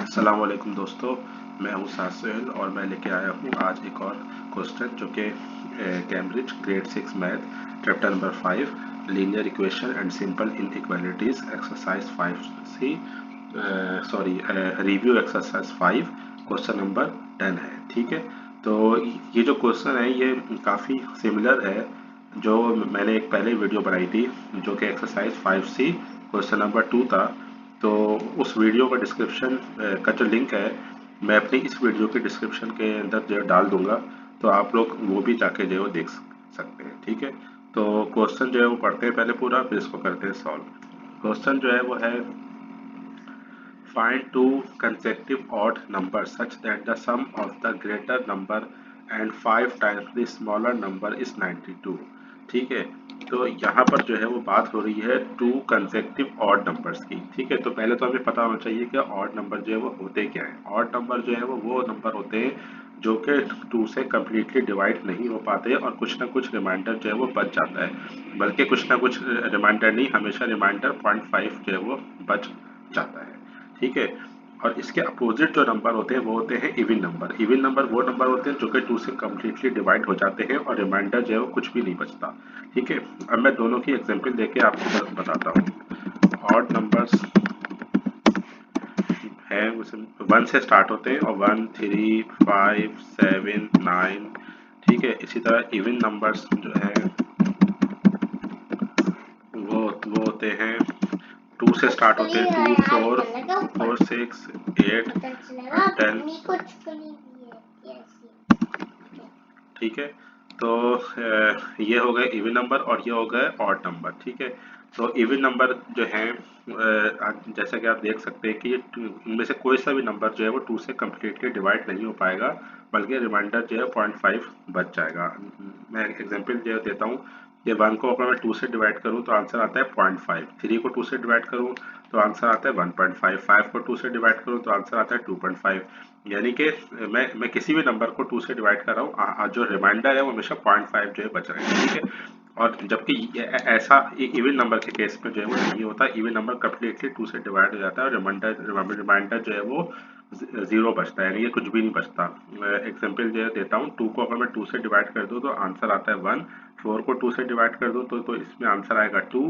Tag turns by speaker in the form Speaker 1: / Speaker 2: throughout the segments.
Speaker 1: अस्सलाम वालेकुम दोस्तों, मैं हूं सासिल और मैं लेके आया हूं आज एक और क्वेश्चन जो कि Cambridge grade 6 math chapter number 5 linear equation and simple inequalities exercise 5C review exercise 5 question number 10 है। ठीक है, तो ये जो क्वेश्चन है ये काफ़ी सिमिलर है जो मैंने एक पहले वीडियो बनाई थी जो कि एक्सरसाइज 5C क्वेश्चन नंबर 2 था। तो उस वीडियो का डिस्क्रिप्शन का जो लिंक है मैं अपनी इस वीडियो के डिस्क्रिप्शन के अंदर जो है डाल दूंगा, तो आप लोग वो भी जाके जो है वो देख सकते हैं। ठीक है, तो क्वेश्चन जो है वो पढ़ते हैं पहले पूरा, फिर इसको करते हैं सॉल्व। क्वेश्चन जो है वो है find two consecutive odd numbers such that the sum of the greater number and 5 times the smaller number is 92। ठीक है, तो यहाँ पर जो है वो बात हो रही है टू कंसेक्टिव ऑड नंबर्स की। ठीक है, तो पहले तो हमें पता होना चाहिए कि ऑड नंबर जो है वो होते क्या है। ऑड नंबर जो है वो नंबर होते हैं जो कि 2 से कम्प्लीटली डिवाइड नहीं हो पाते और कुछ ना कुछ रिमाइंडर जो है वो बच जाता है, बल्कि कुछ ना कुछ रिमाइंडर नहीं, हमेशा रिमाइंडर 0.5 जो है वो बच जाता है। ठीक है, और इसके अपोजिट जो नंबर होते हैं वो होते हैं इवन नंबर। इवन नंबर वो नंबर होते हैं जो कि 2 से कम्प्लीटली डिवाइड हो जाते हैं और रिमाइंडर जो है वो कुछ भी नहीं बचता। ठीक है, अब मैं दोनों की एग्जांपल देके आपको बताता हूँ। ऑड नंबर्स हैं उसमें 1 से स्टार्ट होते हैं और 1, 3, 5, 7, 9। ठीक है, इसी तरह इवन नंबर्स जो है वो होते हैं 2 से स्टार्ट होते हैं, 2, 4, 4, 6, 8, 10। ठीक है, तो ये हो गए इवन नंबर और ये हो गए ऑड नंबर। ठीक है, तो इवन नंबर जो है जैसा कि आप देख सकते हैं कि ये इनमें से कोई सा भी नंबर जो है वो 2 से कम्प्लीटली डिवाइड नहीं हो पाएगा, बल्कि रिमाइंडर जो है 0.5 बच जाएगा। मैं एग्जांपल जो देता हूँ, ये 1 को अगर मैं 2 से डिवाइड करूँ तो आंसर आता है 0.5, 3 को 2 से डिवाइड करूँ तो आंसर आता है 1.5, 5 को 2 से डिवाइड करूँ तो आंसर आता है 2.5। यानी कि मैं किसी भी नंबर को 2 से डिवाइड कर रहा हूँ, जो रिमाइंडर है वो हमेशा 0.5 जो है बच रहा है। ठीक है, और जबकि ऐसा इवन नंबर के केस में जो है वो नहीं होता। इवन नंबर कम्प्लीटली 2 से डिवाइड हो जाता है और रिमाइंडर जो है वो 0 बचता है, यानी कि कुछ भी नहीं बचता। एग्जाम्पल जो है देता हूँ, 2 को अगर मैं 2 से डिवाइड कर दूँ तो आंसर आता है 1, 4 को 2 से डिवाइड कर दूँ तो इसमें आंसर आएगा 2,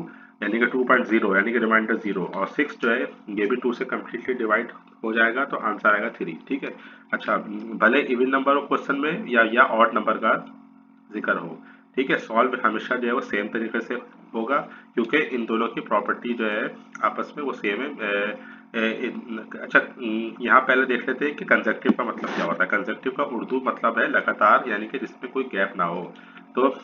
Speaker 1: यानी कि 2.0, यानी कि रिमाइंडर 0, और 6 जो है ये भी 2 से कम्प्लीटली डिवाइड हो जाएगा तो आंसर आएगा 3। ठीक है, अच्छा, भले इवन नंबर हो क्वेश्चन में या ऑड नंबर का जिक्र हो। ठीक है, सॉल्व हमेशा जो है वो सेम तरीके से होगा क्योंकि इन दोनों की प्रॉपर्टी जो है आपस में वो सेम है। अच्छा, यहाँ पहले देख लेते हैं कि कंजक्टिव का मतलब क्या होता है। कंजक्टिव का उर्दू मतलब है लगातार, यानी कि जिसमें कोई गैप ना हो। तो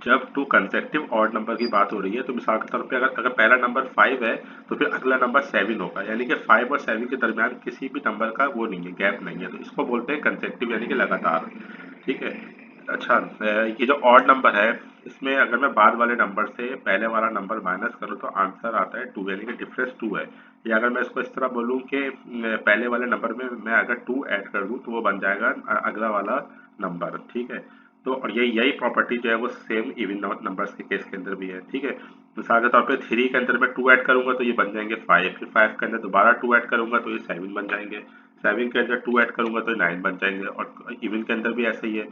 Speaker 1: जब टू कंसेक्टिव ऑड नंबर की बात हो रही है तो मिसाल के तौर पे अगर पहला नंबर 5 है तो फिर अगला नंबर 7 होगा, यानी कि 5 और 7 के दरमियान किसी भी नंबर का वो नहीं है, गैप नहीं है, तो इसको बोलते हैं कंसेक्टिव यानी कि लगातार। ठीक है, अच्छा, ये जो ऑड नंबर है इसमें अगर मैं बाद वाले नंबर से पहले वाला नंबर माइनस करूँ तो आंसर आता है 2, यानी कि डिफरेंस 2 है। या अगर मैं इसको इस तरह बोलूँ कि पहले वाले नंबर में मैं अगर 2 ऐड कर दूँ तो वो बन जाएगा अगला वाला नंबर। ठीक है, तो और यही प्रॉपर्टी जो है वो सेम इवन नंबर्स के केस के अंदर भी है। ठीक है, मिसाल के तौर पे 3 के अंदर मैं 2 ऐड करूंगा तो ये बन जाएंगे 5, फिर 5 के अंदर दोबारा 2 ऐड करूंगा तो ये 7 बन जाएंगे, 7 के अंदर 2 ऐड करूंगा तो 9 बन जाएंगे, और इवन के अंदर भी ऐसे ही है,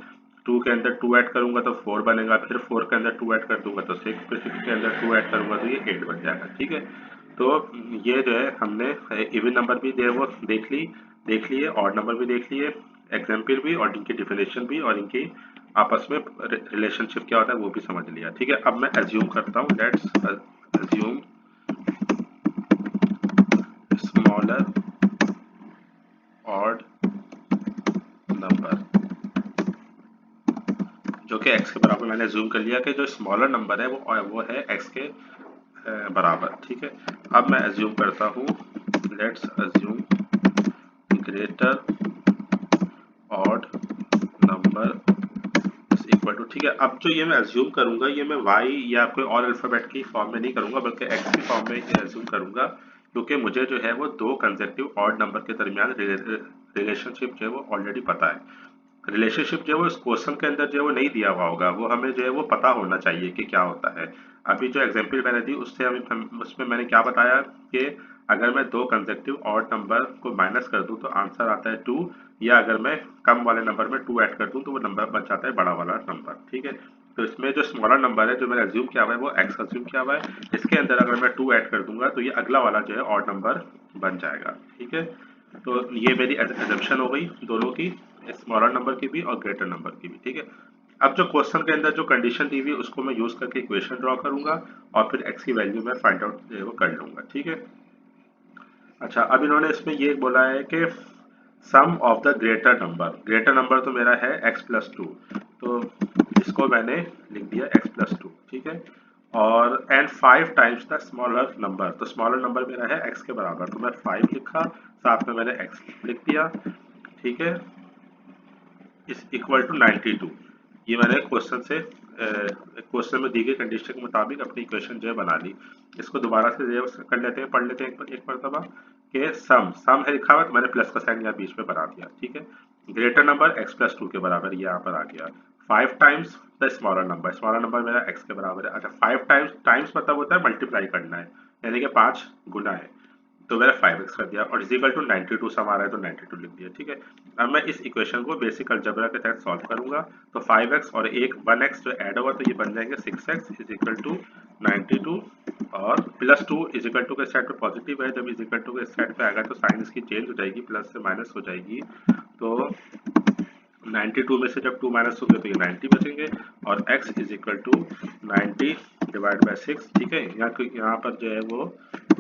Speaker 1: 2 के अंदर 2 ऐड करूंगा तो 4 बनेगा, फिर 4 के अंदर 2 ऐड कर दूंगा तो 6, फिर 6 के अंदर 2 ऐड करूंगा तो ये 8 बन जाएगा। ठीक है, तो ये जो है हमने इवन नंबर भी जो है वो देख लिए, ऑड नंबर भी देख लिए, एग्जाम्पल भी, और इनकी डिफिनेशन भी, और इनकी आपस में रिलेशनशिप क्या होता है वो भी समझ लिया। ठीक है, अब मैं एज्यूम करता हूँ, let's assume smaller odd number जो कि x के बराबर। मैंने एज्यूम कर लिया कि जो स्मॉलर नंबर है वो है x के बराबर। ठीक है, अब मैं एज्यूम करता हूँ, let's assume greater odd number equal to. ठीक है, अब जो ये मैं एज्यूम करूंगा ये मैं y या कोई और अल्फाबेट की फॉर्म में नहीं करूंगा बल्कि x की फॉर्म में एज्यूम करूंगा, क्योंकि मुझे जो है वो दो कंसेक्टिव ऑड नंबर के दरमियान रिलेशनशिप जो है वो ऑलरेडी पता है। रिलेशनशिप जो है वो इस क्वेश्चन के अंदर जो है वो नहीं दिया हुआ होगा, वो हमें जो है वो पता होना चाहिए कि क्या होता है। अभी जो एग्जांपल मैंने दी उससे उसमें मैंने क्या बताया कि अगर मैं दो कंसेक्टिव ऑड नंबर को माइनस कर दूं तो आंसर आता है 2, या अगर मैं कम वाले नंबर में 2 ऐड कर दूं तो वो नंबर बन जाता है बड़ा वाला नंबर। ठीक है, तो इसमें जो स्मॉलर नंबर है जो मैंने अज्यूम किया हुआ है वो x अज्यूम किया हुआ है, इसके अंदर अगर मैं 2 ऐड कर दूंगा तो ये अगला वाला जो है ऑड नंबर बन जाएगा। ठीक है, तो ये मेरी एजम्पशन हो गई दोनों की, स्मॉलर नंबर की भी और ग्रेटर नंबर की भी। ठीक है, अब जो क्वेश्चन के अंदर जो कंडीशन दी हुई है उसको मैं यूज करके इक्वेशन ड्रॉ करूंगा और फिर x की वैल्यू मैं फाइंड आउट वो कर लूंगा। ठीक है, अच्छा अब इन्होंने इसमें ये बोला है कि सम ऑफ द ग्रेटर नंबर तो मेरा है x+2, तो इसको मैंने लिख दिया x+2। ठीक है, और and 5 times the smaller number, तो स्मॉलर नंबर मेरा है x के बराबर, तो मैं 5 लिखा, साथ में मैंने x लिख दिया। ठीक है, इज इक्वल टू 92, ये मैंने क्वेश्चन में दी गई कंडीशन के मुताबिक अपनी इक्वेशन जो है बना ली। इसको दोबारा से जो है कर लेते हैं, पढ़ लेते हैं एक मरतबा कि सम है लिखा हुआ तो मैंने प्लस का साइन यहाँ बीच में बना दिया। ठीक है, ग्रेटर नंबर x+2 के बराबर ये यहाँ पर आ गया। 5 टाइम्स द स्मॉलर नंबर मेरा x के बराबर है। अच्छा 5 टाइम्स मतलब होता है मल्टीप्लाई करना है, यानी कि 5 गुना है, तो मैंने 5x कर दिया और इजिकल टू 92 सम आ रहा है तो 92 लिख दिया। ठीक है, अब मैं इस इक्वेशन को बेसिक अलजेब्रा के तहत सॉल्व करूंगा, तो 5x और एक 1x जो ऐड होगा तो ये बन जाएंगे 6x इजिकल टू 92, और +2 इजिकल टू के साइड पे पॉजिटिव है, जब इजिकल टू के साइड पे आएगा तो साइन इसकी चेंज हो जाएगी, प्लस से माइनस हो जाएगी, तो 92 में से जब 2 माइनस होंगे तो ये 90 बचेंगे, और x is equal to 90 divide by 6। ठीक है, यहाँ पर जो है वो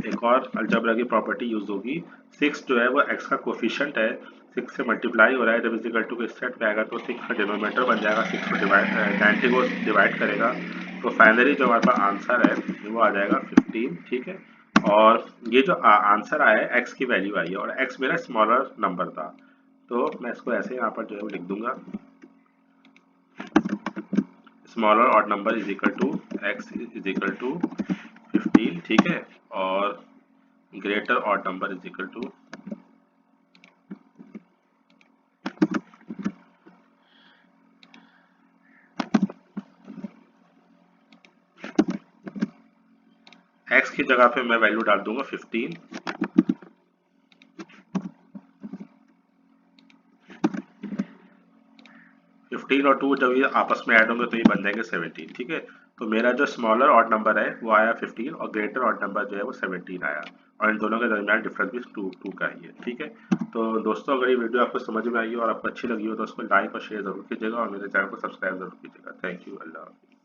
Speaker 1: एक और अलजेब्रा की प्रॉपर्टी यूज होगी, 6 जो है वो x का कोफिशिएंट है, 6 से मल्टीप्लाई हो रहा है, जब इज इक्वल टू के सेट पे आएगा तो 6 का डिनोमिनेटर बन जाएगा, 6 को डिवाइड 90 को डिवाइड करेगा, तो फाइनली जो हमारे पास आंसर है वो आ जाएगा 15। ठीक है, और ये जो आंसर आया है x की वैल्यू आई है, और x मेरा स्मॉलर नंबर था, तो मैं इसको ऐसे यहाँ पर जो है वो लिख दूंगा, smaller odd number is equal to x is equal to 15। ठीक है, और greater odd number is equal to x की जगह पे मैं वैल्यू डाल दूंगा 15, 15 और 2 जब ये आपस में ऐड होंगे तो ये बन जाएंगे 17। ठीक है, तो मेरा जो स्मॉलर ऑड नंबर है वो आया 15 और ग्रेटर ऑड नंबर जो है वो 17 आया, और इन दोनों के दरमियान डिफरेंस भी 2 का ही है। ठीक है, तो दोस्तों अगर ये वीडियो आपको समझ में आई हो और आपको अच्छी लगी हो तो उसको लाइक और शेयर जरूर कीजिएगा और मेरे चैनल को सब्सक्राइब जरूर कीजिएगा। थैंक यू, अल्लाह हाफिज़।